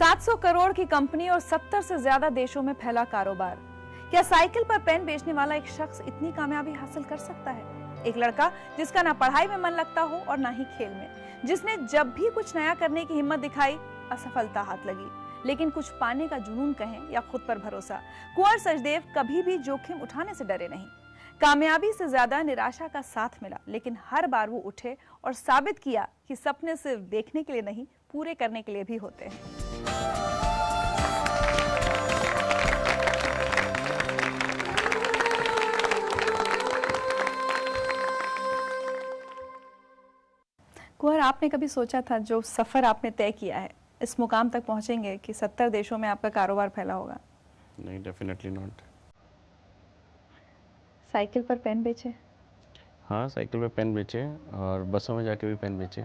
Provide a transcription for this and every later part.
700 करोड़ की कंपनी और 70 से ज्यादा देशों में फैला कारोबार। क्या साइकिल पर पेन बेचने वाला एक शख्स इतनी कामयाबी हासिल कर सकता है? एक लड़का जिसका ना पढ़ाई में मन लगता हो और ना ही खेल में, जिसने जब भी कुछ नया करने की हिम्मत दिखाई, असफलता हाथ लगी। लेकिन कुछ पाने का जुनून कहें या खुद पर भरोसा, कुंवर सचदेव कभी भी जोखिम उठाने से डरे नहीं। कामयाबी से ज्यादा निराशा का साथ मिला, लेकिन हर बार वो उठे और साबित किया कि सपने सिर्फ देखने के लिए नहीं, पूरे करने के लिए भी होते हैं। कुंवर, आपने कभी सोचा था जो सफर आपने तय किया है, इस मुकाम तक पहुंचेंगे कि 70 देशों में आपका कारोबार फैला होगा? नहीं, डेफिनेटली नॉट। साइकिल पर पेन बेचे? हाँ, साइकिल पे पेन बेचे और बसों में जाके भी पेन बेचे।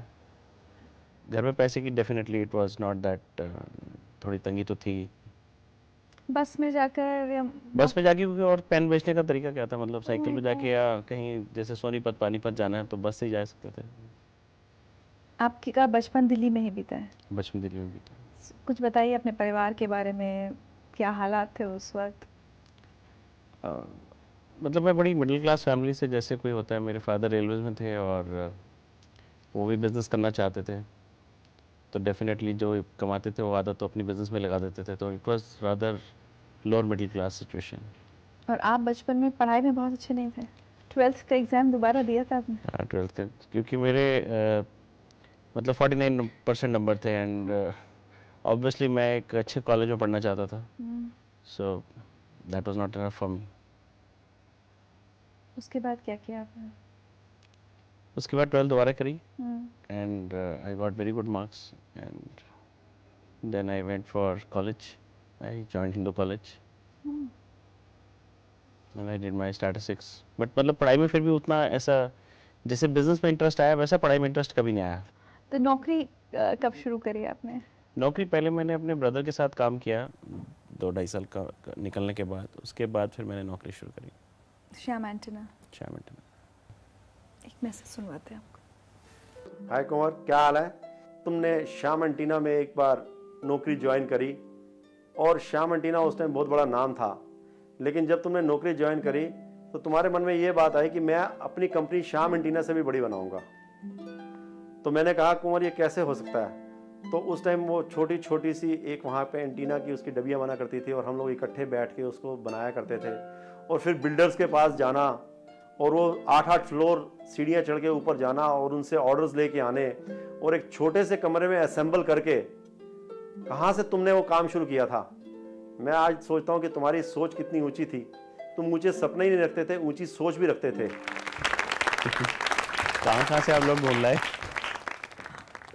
घर में पैसे की definitely it was not that, थोड़ी तंगी तो थी। बस में जाकर या बस में जाके, क्योंकि और पेन बेचने का तरीका क्या था, मतलब साइकिल पे जाके या कहीं जैसे सोनीपत पानीपत जाना है तो बस से ही जा सकते थे। आपकी का बचपन दिल्ली में ही बीता है? बचपन दिल्ली में भी था। कुछ बताइए अपने परिवार के बारे में, क्या हालात थे उस वक्त? मतलब मैं बड़ी मिडिल क्लास फैमिली से जैसे कोई होता है, मेरे फादर रेलवेज में थे और वो भी बिज़नेस करना चाहते थे, तो डेफिनेटली जो कमाते थे वो आधा तो अपनी बिज़नेस में लगा देते थे, तो it was rather lower middle class situation. और आप बचपन में पढ़ाई में बहुत अच्छे नहीं थे? 12th का एग्जाम दोबारा दिया था आपने? हाँ, 12th का, क्योंकि मेरे मतलब 49% नंबर थे एंड ऑब्वियसली मैं एक अच्छे कॉलेज में पढ़ना चाहता था, so that was not enough for me. उसके बाद क्या किया आपने? उसके बाद 12th दोबारा करी and I got very good marks and then I went for college. I joined Hindu college and I did my statistics. But मतलब पढ़ाई में फिर भी उतना ऐसा, जैसे बिजनेस में इंटरेस्ट आया वैसा पढ़ाई में इंटरेस्ट कभी नहीं आया। तो नौकरी कब शुरू करी आपने? नौकरी पहले मैंने अपने ब्रदर के साथ काम किया 2-2.5 साल का निकलने के बाद, उसके बाद फिर मैंने नौकरी शुरू करी। श्याम एंटेना। श्याम एंटेना। एक मैसेज सुनवाते हैं आपको। हाय कुंवर, क्या हाल है? तुमने श्याम एंटीना में एक बार नौकरी ज्वाइन करी और श्याम एंटीना उस टाइम बहुत बड़ा नाम था, लेकिन जब तुमने नौकरी ज्वाइन करी तो तुम्हारे मन में ये बात आई कि मैं अपनी कंपनी श्याम एंटीना से भी बड़ी बनाऊंगा। तो मैंने कहा कुंवर ये कैसे हो सकता है? तो उस टाइम वो छोटी छोटी सी एक वहाँ पे एंटीना की उसकी डबियाँ बना करती थी और हम लोग इकट्ठे बैठ के उसको बनाया करते थे, और फिर बिल्डर्स के पास जाना और वो 8-8 फ्लोर सीढ़ियाँ चढ़ के ऊपर जाना और उनसे ऑर्डर्स लेके आने और एक छोटे से कमरे में असेंबल करके। कहाँ से तुमने वो काम शुरू किया था? मैं आज सोचता हूँ कि तुम्हारी सोच कितनी ऊंची थी। तुम ऊंचे सपने ही नहीं रखते थे, ऊंची सोच भी रखते थे। कहाँ से आप लोग बोल रहे हैं?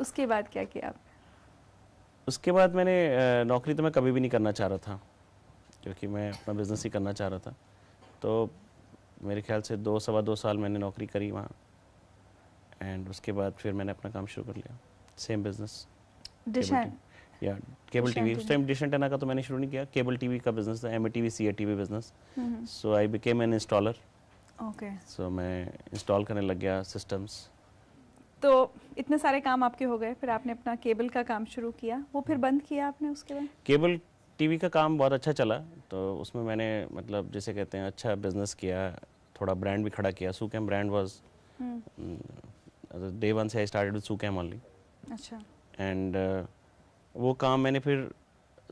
उसके बाद क्या किया आप? उसके बाद मैंने नौकरी तो मैं कभी भी नहीं करना चाह रहा था, क्योंकि मैं अपना बिजनेस ही करना चाह रहा था। तो मेरे ख्याल से 2-2.25 साल मैंने नौकरी करी वहाँ, एंड उसके बाद फिर मैंने अपना काम शुरू कर लिया, सेम बिजनेस। या केबल टीवी। उस टाइम डिश एंटेना का तो मैंने शुरू नहीं किया, केबल टीवी का बिजनेस था, MATV CATV business. So I became an installer. Okay. So मैं इंस्टॉल करने लग गया सिस्टम्स। तो इतने सारे काम आपके हो गए, फिर आपने अपना केबल का काम शुरू किया, वो फिर बंद किया आपने उसके बाद? केबल टीवी का काम बहुत अच्छा चला, तो उसमें मैंने मतलब जैसे कहते हैं अच्छा बिजनेस किया, थोड़ा ब्रांड भी खड़ा किया। Su-Kam brand was day one से I started with Su-Kam only. अच्छा। एंड वो काम मैंने फिर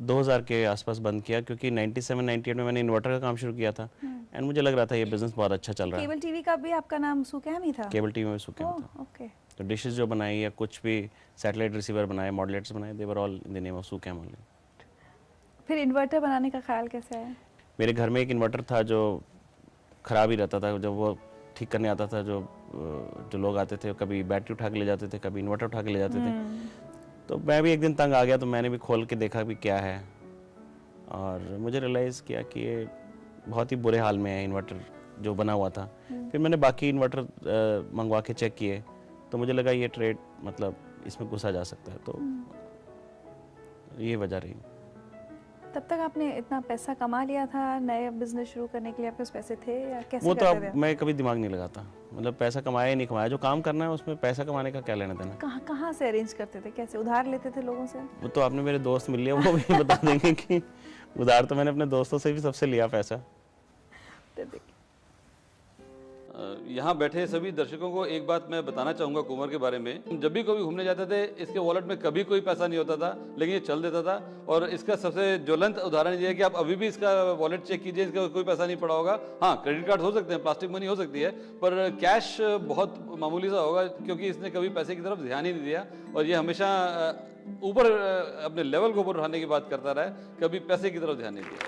2000 के आसपास बंद किया, क्योंकि 97-98 में मैंने इन्वर्टर का काम शुरू किया था एंड मुझे लग रहा था ये बिजनेस बहुत अच्छा चल रहा है। केबल टीवी का भी आपका नाम सुकैम ही था? केबल टीवी में सुकैम था। ओके। तो डिशेस जो बनाई या कुछ भी सैटेलाइट रिसीवर बनाए, मॉडलेट्स बनाए, they were all in the name of Sukam only. फिर इन्वर्टर बनाने का ख्याल कैसे आया? मेरे घर में एक इन्वर्टर था जो ख़राब ही रहता था, जब वो ठीक करने आता था, जो लोग आते थे कभी बैटरी उठा के ले जाते थे, कभी इन्वर्टर उठा के ले जाते थे। तो मैं भी एक दिन तंग आ गया, तो मैंने भी खोल के देखा भी क्या है, और मुझे रियलाइज़ किया कि ये बहुत ही बुरे हाल में है इन्वर्टर जो बना हुआ था। फिर मैंने बाकी इन्वर्टर मंगवा के चेक किए, तो मुझे लगा ये ट्रेड मतलब इसमें घुसा जा सकता है, तो ये वजह रही। तब तक आपने इतना पैसा कमा लिया था, नए बिजनेस शुरू करने के लिए आपके पास पैसे थे या कैसे वो तो करते अब थे? मैं कभी दिमाग नहीं लगाता, मतलब पैसा कमाया या नहीं कमाया, जो काम करना है उसमें पैसा कमाने का क्या लेना देना। कहाँ कहाँ से अरेंज करते थे, कैसे उधार लेते थे लोगों से? वो तो आपने मेरे दोस्त मिल लिए, वो भी बता देंगे कि उधार तो मैंने अपने दोस्तों से भी सबसे लिया पैसा। तो देखिए, यहाँ बैठे सभी दर्शकों को एक बात मैं बताना चाहूँगा कुंवर के बारे में। जब भी कभी घूमने जाते थे, इसके वॉलेट में कभी कोई पैसा नहीं होता था, लेकिन ये चल देता था। और इसका सबसे ज्वलंत उदाहरण ये है कि आप अभी भी इसका वॉलेट चेक कीजिए, इसका कोई पैसा नहीं पड़ा होगा। हाँ, क्रेडिट कार्ड हो सकते हैं, प्लास्टिक मनी हो सकती है, पर कैश बहुत मामूली सा होगा, क्योंकि इसने कभी पैसे की तरफ ध्यान ही नहीं दिया। और ये हमेशा ऊपर अपने लेवल को ऊपर उठाने की बात करता रहा है, कभी पैसे की तरफ ध्यान नहीं दिया।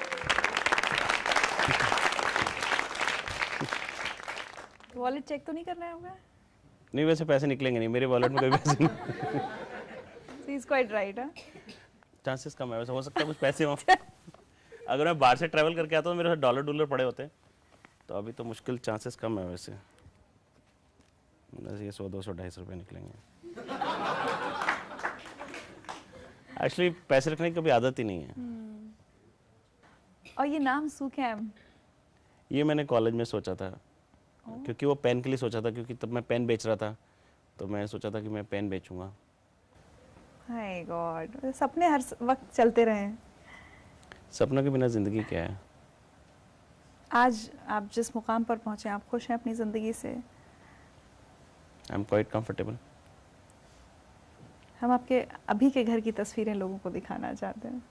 वॉलेट चेक तो नहीं करना है होगा? नहीं, वैसे पैसे निकलेंगे नहीं मेरे वॉलेट में, कोई पैसे नहीं। He is quite right. हाँ, चांसेस कम है, वैसे हो सकता है कुछ पैसे हों। अगर मैं बाहर से ट्रैवल करके आता हूँ, मेरे साथ डॉलर पड़े होते हैं, तो अभी तो मुश्किल, चांसेस कम है वैसे ये 100, 200, 250 रुपये निकलेंगे। एक्चुअली पैसे रखने की कभी आदत ही नहीं है। और ये नाम सुखैम, ये मैंने कॉलेज में सोचा था, क्योंकि वो पेन के लिए सोचा था, क्योंकि तब मैं पेन बेच रहा था, तो मैं सोचा था कि मैं पेन बेचूंगा। हाय गॉड, सपने हर वक्त चलते रहे हैं। सपनों के बिना जिंदगी क्या है? आज आप जिस मुकाम पर पहुंचे, आप खुश हैं अपनी जिंदगी से? I am quite comfortable. हम आपके अभी के घर की तस्वीरें लोगों को दिखाना चाहते हैं।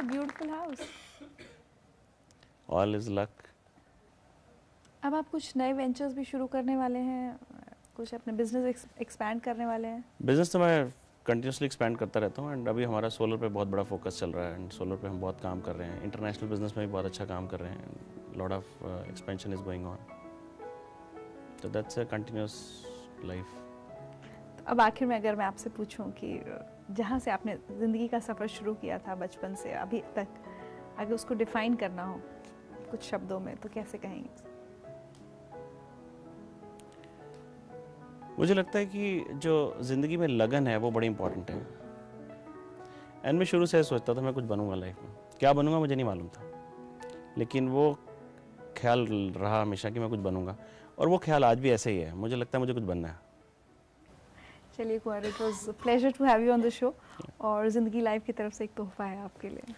Beautiful house. All is luck. अब आप कुछ नए वेंचर्स भी शुरू करने वाले हैं, कुछ अपने बिजनेस एक्सपैंड करने वाले हैं? बिजनेस तो मैं कंटिन्यूसली एक्सपैंड करता रहता हूँ, एंड अभी हमारा सोलर पे बहुत बड़ा फोकस चल रहा है, एंड सोलर पे हम बहुत काम कर रहे हैं। इंटरनेशनल बिजनेस में भी बहुत अच्छा काम कर रहे हैं, lot of expansion is going on, तो दैट्स अ कंटिन्यूअस लाइफ। अब आखिर में अगर मैं आपसे पूछूं कि जहाँ से आपने ज़िंदगी का सफ़र शुरू किया था बचपन से अभी तक, अगर उसको डिफाइन करना हो कुछ शब्दों में, तो कैसे कहेंगे? मुझे लगता है कि जो ज़िंदगी में लगन है वो बड़ी इंपॉर्टेंट है। एंड मैं शुरू से सोचता था मैं कुछ बनूंगा लाइफ में, क्या बनूंगा मुझे नहीं मालूम था, लेकिन वो ख्याल रहा हमेशा कि मैं कुछ बनूंगा, और वो ख्याल आज भी ऐसे ही है। मुझे लगता है मुझे कुछ बनना है। चलिए Kunwar, it was pleasure to have you on the show, और ज़िंदगी लाइफ की तरफ से एक तोहफा है आपके लिए।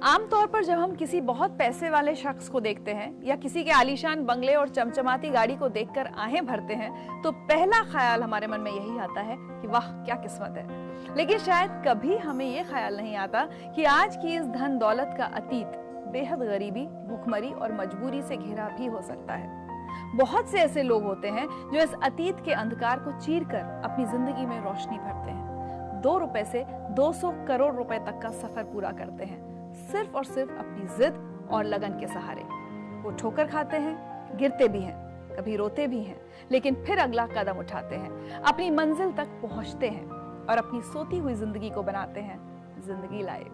आमतौर पर जब हम किसी बहुत पैसे वाले शख्स को देखते हैं या किसी के आलीशान बंगले और चमचमाती गाड़ी को देखकर आहें भरते हैं, तो पहला ख्याल हमारे मन में यही आता है कि वाह क्या किस्मत है। लेकिन शायद कभी हमें ये ख्याल नहीं आता कि आज की इस धन दौलत का अतीत बेहद गरीबी, भुखमरी और मजबूरी से घिरा भी हो सकता है। बहुत से ऐसे लोग होते हैं जो इस अतीत के अंधकार को चीरकर अपनी जिंदगी में रोशनी भरते हैं। 2 रुपए से 200 करोड़ रुपए तक का सफर पूरा करते हैं, सिर्फ और सिर्फ अपनी जिद और लगन के सहारे। वो ठोकर खाते हैं, गिरते भी हैं, कभी रोते भी हैं, लेकिन फिर अगला कदम उठाते हैं, अपनी मंजिल तक पहुंचते हैं और अपनी सोती हुई जिंदगी को बनाते हैं जिंदगी लाइव।